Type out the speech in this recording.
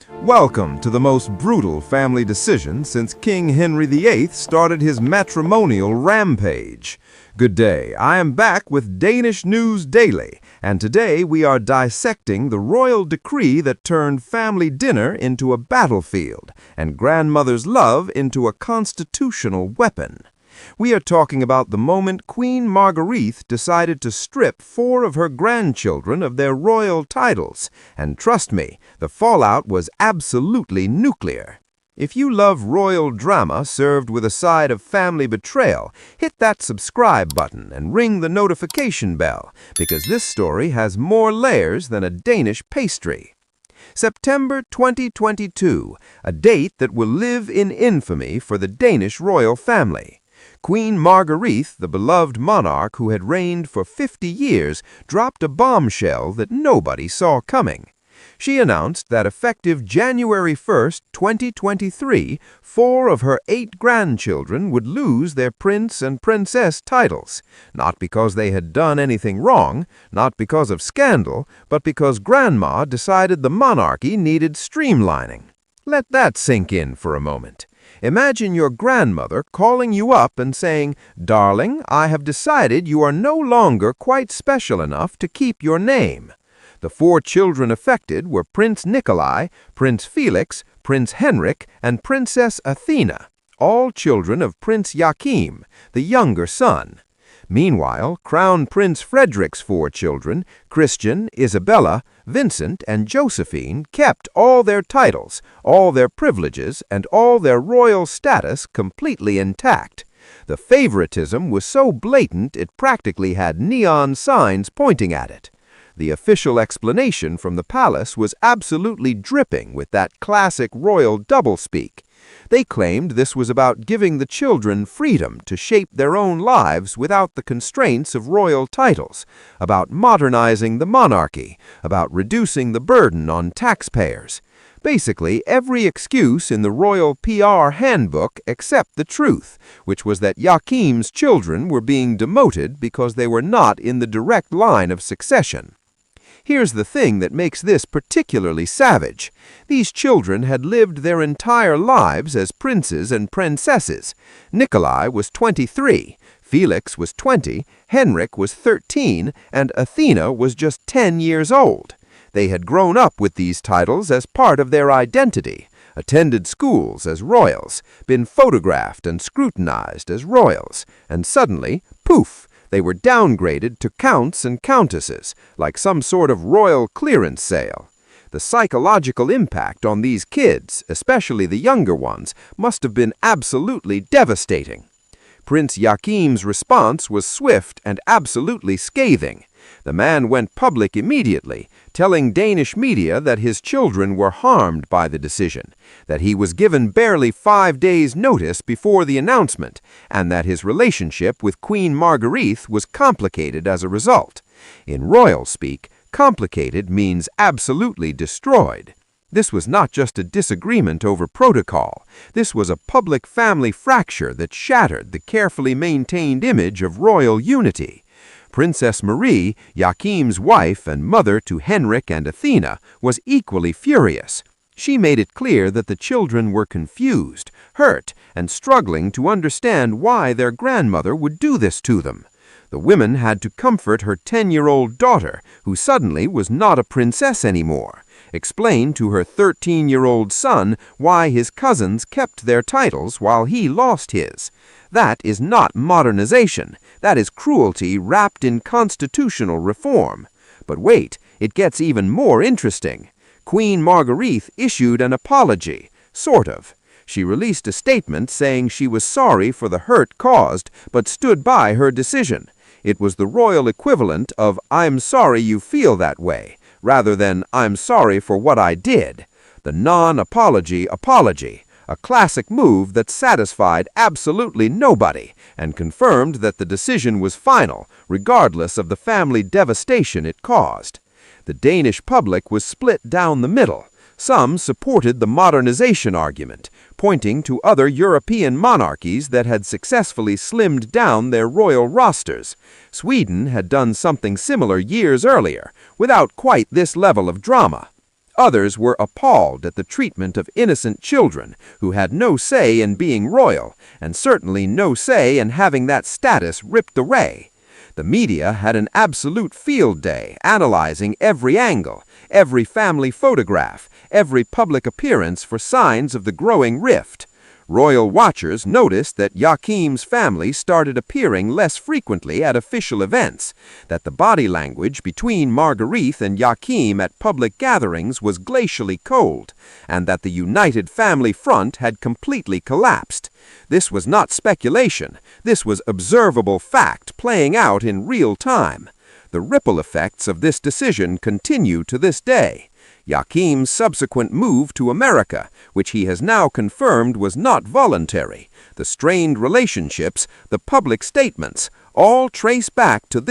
Welcome to the most brutal family decision since King Henry VIII started his matrimonial rampage. Good day, I am back with Danish News Daily, and today we are dissecting the royal decree that turned family dinner into a battlefield and grandmother's love into a constitutional weapon. We are talking about the moment Queen Margrethe decided to strip 4 of her grandchildren of their royal titles, and trust me, the fallout was absolutely nuclear. If you love royal drama served with a side of family betrayal, hit that subscribe button and ring the notification bell, because this story has more layers than a Danish pastry. September 2022, a date that will live in infamy for the Danish royal family. Queen Margrethe, the beloved monarch who had reigned for 50 years, dropped a bombshell that nobody saw coming. She announced that effective January 1, 2023, 4 of her 8 grandchildren would lose their prince and princess titles, not because they had done anything wrong, not because of scandal, but because Grandma decided the monarchy needed streamlining. Let that sink in for a moment. Imagine your grandmother calling you up and saying, "Darling, I have decided you are no longer quite special enough to keep your name." The 4 children affected were Prince Nikolai, Prince Felix, Prince Henrik, and Princess Athena, all children of Prince Joachim, the younger son. Meanwhile, Crown Prince Frederik's 4 children, Christian, Isabella, Vincent, and Josephine, kept all their titles, all their privileges, and all their royal status completely intact. The favoritism was so blatant it practically had neon signs pointing at it. The official explanation from the palace was absolutely dripping with that classic royal doublespeak. They claimed this was about giving the children freedom to shape their own lives without the constraints of royal titles, about modernizing the monarchy, about reducing the burden on taxpayers. Basically, every excuse in the royal PR handbook except the truth, which was that Joachim's children were being demoted because they were not in the direct line of succession. Here's the thing that makes this particularly savage. These children had lived their entire lives as princes and princesses. Nikolai was 23, Felix was 20, Henrik was 13, and Athena was just 10 years old. They had grown up with these titles as part of their identity, attended schools as royals, been photographed and scrutinized as royals, and suddenly, poof! They were downgraded to counts and countesses, like some sort of royal clearance sale. The psychological impact on these kids, especially the younger ones, must have been absolutely devastating. Prince Joachim's response was swift and absolutely scathing. The man went public immediately, telling Danish media that his children were harmed by the decision, that he was given barely 5 days' notice before the announcement, and that his relationship with Queen Margrethe was complicated as a result. In royal speak, complicated means absolutely destroyed. This was not just a disagreement over protocol. This was a public family fracture that shattered the carefully maintained image of royal unity. Princess Marie, Joachim's wife and mother to Henrik and Athena, was equally furious. She made it clear that the children were confused, hurt, and struggling to understand why their grandmother would do this to them. The women had to comfort her 10-year-old daughter, who suddenly was not a princess anymore, explain to her 13-year-old son why his cousins kept their titles while he lost his. That is not modernization. That is cruelty wrapped in constitutional reform. But wait, it gets even more interesting. Queen Margrethe issued an apology, sort of. She released a statement saying she was sorry for the hurt caused, but stood by her decision. It was the royal equivalent of "I'm sorry you feel that way," rather than "I'm sorry for what I did." The non-apology apology. A classic move that satisfied absolutely nobody and confirmed that the decision was final, regardless of the family devastation it caused. The Danish public was split down the middle. Some supported the modernization argument, pointing to other European monarchies that had successfully slimmed down their royal rosters. Sweden had done something similar years earlier, without quite this level of drama. Others were appalled at the treatment of innocent children who had no say in being royal, and certainly no say in having that status ripped away. The media had an absolute field day analyzing every angle, every family photograph, every public appearance for signs of the growing rift. Royal watchers noticed that Joachim's family started appearing less frequently at official events, that the body language between Margrethe and Joachim at public gatherings was glacially cold, and that the united family front had completely collapsed. This was not speculation. This was observable fact playing out in real time. The ripple effects of this decision continue to this day. Joachim's subsequent move to America, which he has now confirmed was not voluntary, the strained relationships, the public statements, all trace back to this